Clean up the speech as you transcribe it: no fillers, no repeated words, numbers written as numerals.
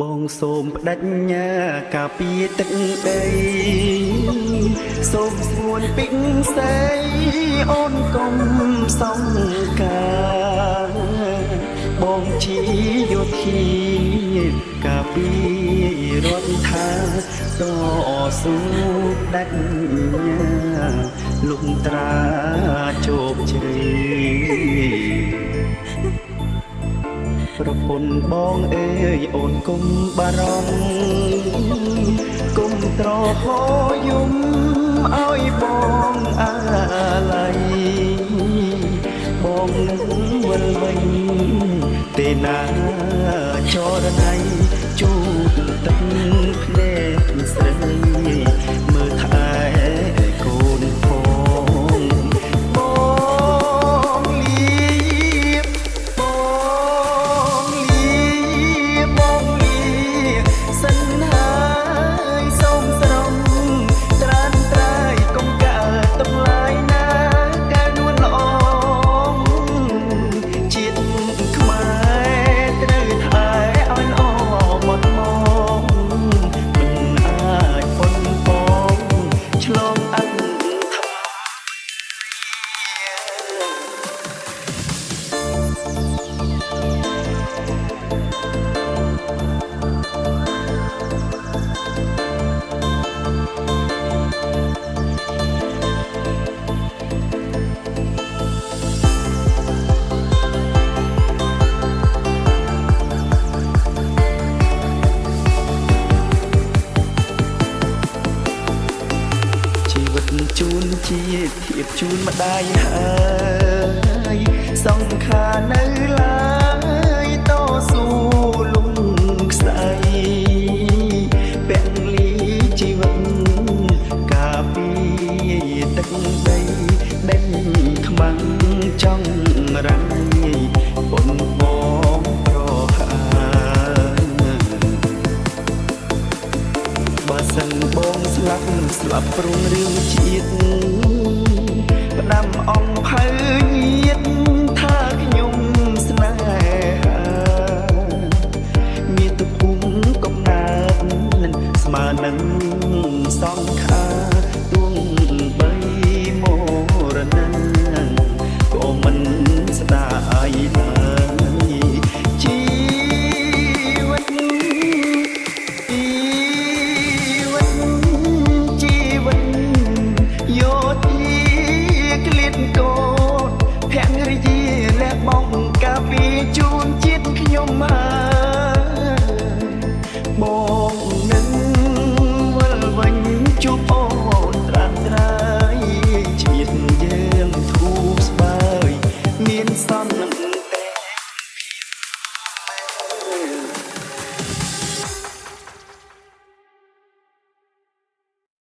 បងសូមបដិញ្ញាការពារទឹកដីសូមស្ងួនពីកស្ដីអូនកុំសង្ការបងជាយោធាការពាររដ្ឋថាតស៊ូដាច់ញាលុងត្រាជោគជ័យប្រពន្ធបងអើយអូនគុំបារម្ភគុំត្រហយំឲ្យបងអាឡ័យបងនឹងវិលវិញទេណាចរណៃជួបទឹកភ្នែកស្រីមើលថែកូនផងបងលីបងលីសិនហើយសូមស្រងត្រានត្រាយកុំកើតតម្លៃណាកែនួនល្អជាតិខ្មែរត្រូវថែឲ្យល្អមកមកមិនអាចប៉ុនបងឆ្លងអន្តជូនជាតិធៀបជូនម្ដាយហើយសង្ខារនៅឡើយតស៊ូលំខ្សែពលីជីវិតការពារទឹកដីដេញខ្មាំងចង់រៃពុនបងប្រហាបើសិនបងស្លាប់ព្រួងរឿងជាតិ